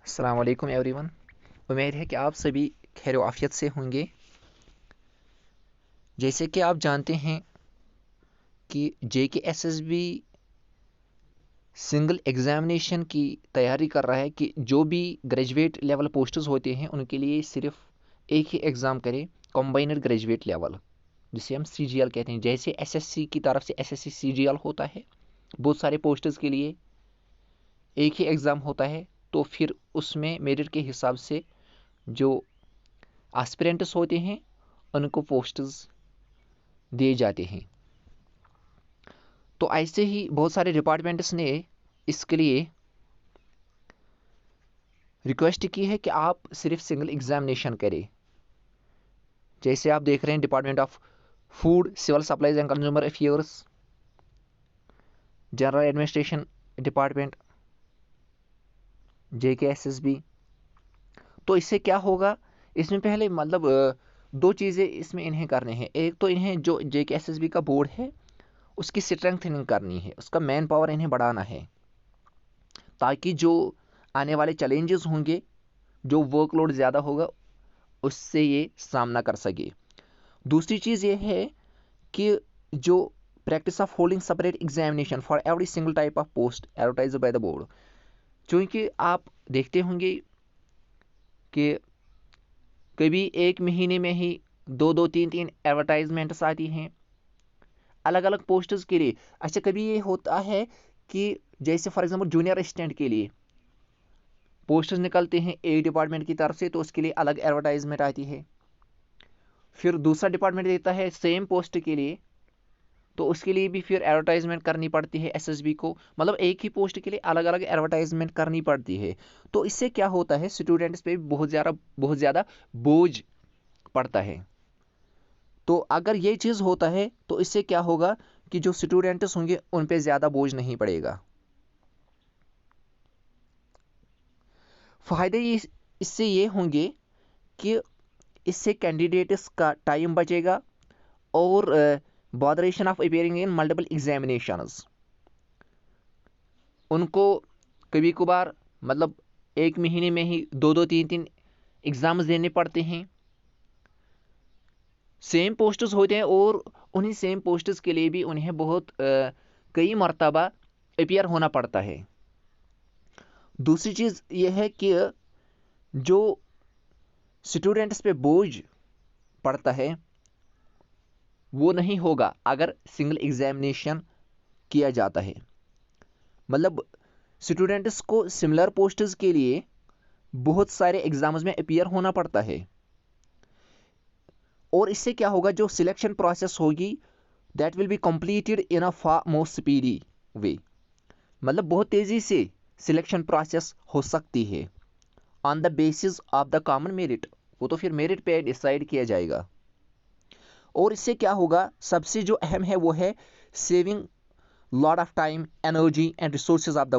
السلام علیکم every one, امید ہے کہ آپ سبھی خیر و عافیت سے ہوں گے۔ جیسے کہ آپ جانتے ہیں کہ جے K S S B single examination کی تیاری کر رہا ہے کہ جو بھی گریجویٹ لیول پوسٹز ہوتے ہیں ان کے لیے صرف ایک ہی ایگزام کرے، کمبائنڈ گریجویٹ لیول، جسے ہم سی جی ایل کہتے ہیں۔ جیسے ایس ایس سی کی طرف سے ایس ایس سی سی جی ایل ہوتا ہے، بہت سارے پوسٹز کے لیے ایک ہی ایگزام ہوتا ہے، تو پھر اس میں میرٹ کے حساب سے جو آسپرینٹس ہوتے ہیں ان کو پوسٹز دیے جاتے ہیں۔ تو ایسے ہی بہت سارے ڈپارٹمنٹس نے اس کے لیے ریکویسٹ کی ہے کہ آپ صرف سنگل ایگزامینیشن کریں۔ جیسے آپ دیکھ رہے ہیں department of food, civil supplies and consumer affairs, general administration department, J K S S B. تو اس سے کیا ہوگا، اس میں پہلے دو چیزیں اس میں انہیں کرنے ہیں۔ ایک تو انہیں جو جے کے ایس ایس بی کا بورڈ ہے اس کی اسٹرینتھنگ کرنی ہے، اس کا مین پاور انہیں بڑھانا ہے، تاکہ جو آنے والے چیلنجز ہوں گے، جو ورک لوڈ زیادہ ہوگا، اس سے یہ سامنا کر سکے۔ دوسری چیز یہ ہے کہ جو practice of holding separate examination for every single type of post advertise by the board, چونکہ آپ دیکھتے ہوں گے کہ کبھی ایک مہینے میں ہی دو تین ایڈورٹائزمنٹس آتی ہیں الگ الگ پوسٹز کے لیے۔ اچھا، کبھی یہ ہوتا ہے کہ جیسے فار ایگزامپل جونیئر اسسٹنٹ کے لیے پوسٹز نکلتے ہیں ایک ڈپارٹمنٹ کی طرف سے، تو اس کے لیے الگ ایڈورٹائزمنٹ آتی ہے۔ پھر دوسرا ڈپارٹمنٹ دیتا ہے سیم پوسٹ کے لیے، تو اس کے لیے بھی پھر ایڈورٹائزمنٹ کرنی پڑتی ہے ایس ایس بی کو، مطلب ایک ہی پوسٹ کے لیے الگ الگ ایڈورٹائزمنٹ کرنی پڑتی ہے۔ تو اس سے کیا ہوتا ہے، اسٹوڈنٹس پہ بہت زیادہ بوجھ پڑتا ہے۔ تو اگر یہ چیز ہوتا ہے تو اس سے کیا ہوگا کہ جو اسٹوڈنٹس ہوں گے ان پہ زیادہ بوجھ نہیں پڑے گا۔ فائدے اس سے یہ ہوں گے کہ اس سے کینڈیڈیٹس کا ٹائم بچے گا، اور botheration of appearing in multiple examinations, ان کو کبھی کبھار ایک مہینے میں ہی دو تین ایگزامز دینے پڑتے ہیں، سیم پوسٹز ہوتے ہیں، اور انہیں سیم پوسٹز کے لیے بھی انہیں بہت کئی مرتبہ اپیئر ہونا پڑتا ہے۔ دوسری چیز یہ ہے کہ جو اسٹوڈنٹس پہ بوجھ پڑتا ہے وہ نہیں ہوگا اگر سنگل ایگزامینیشن کیا جاتا ہے۔ اسٹوڈنٹس کو سملر پوسٹز کے لیے بہت سارے ایگزامز میں اپیئر ہونا پڑتا ہے، اور اس سے کیا ہوگا، جو سلیکشن پروسیس ہوگی that will be completed in a far more speedy way, بہت تیزی سے سلیکشن پروسیس ہو سکتی ہے on the basis of the common merit, وہ تو پھر میرٹ پہ ڈیسائیڈ کیا جائے گا۔ اور اس سے کیا ہوگا، سب سے جو اہم ہے وہ ہے saving lot of time, energy and resources of the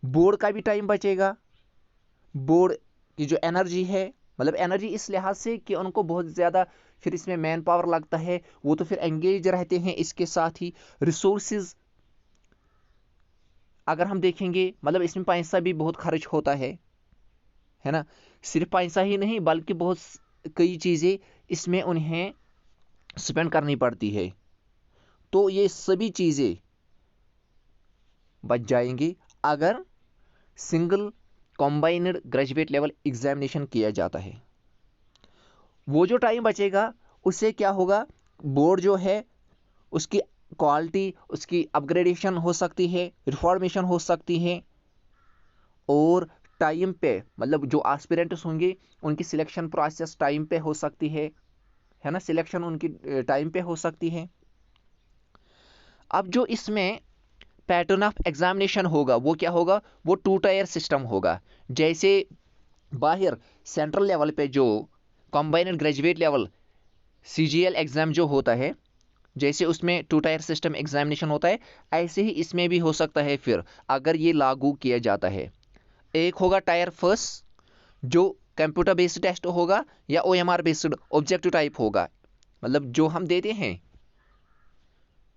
board کا بھی ٹائم بچے گا۔ بورڈ کی جو انرجی ہے، انرجی اس لحاظ سے کہ ان کو بہت زیادہ پھر اس میں مین پاور لگتا ہے، وہ تو پھر انگیج رہتے ہیں اس کے ساتھ ہی۔ ریسورسز اگر ہم دیکھیں گے، اس میں پیسہ بھی بہت خرچ ہوتا ہے نا، صرف پیسہ ہی نہیں بلکہ بہت کئی چیزیں اس میں انہیں اسپینڈ کرنی پڑتی ہے۔ تو یہ سبھی چیزیں بچ جائیں گی اگر single combined graduate level examination کیا جاتا ہے۔ وہ جو ٹائم بچے گا اس سے کیا ہوگا، بورڈ جو ہے اس کی کوالٹی، اس کی اپ گریڈیشن ہو سکتی ہے، ریفارمیشن ہو سکتی ہے، اور ٹائم پہ جو آسپیرنٹس ہوں گے ان کی سلیکشن پروسیس ٹائم پہ ہو سکتی ہے نا، سلیکشن ان کی ٹائم پہ ہو سکتی ہے۔ اب جو اس میں پیٹرن آف ایگزامینیشن ہوگا وہ کیا ہوگا، وہ 2 ٹائر سسٹم ہوگا۔ جیسے باہر سینٹرل لیول پہ جو کمبائنڈ گریجویٹ لیول سی جی ایل ایگزام جو ہوتا ہے، جیسے اس میں 2 ٹائر سسٹم ایگزامینیشن ہوتا ہے، ایسے ہی اس میں بھی ہو سکتا ہے پھر اگر یہ لاگو کیا جاتا ہے۔ ایک ہوگا ٹائر فرسٹ جو کمپیوٹر بیسڈ ٹیسٹ ہوگا، یا O M R based objective type ہوگا، جو ہم دیتے ہیں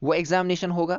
وہ ایگزامینیشن ہوگا۔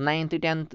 9th 10th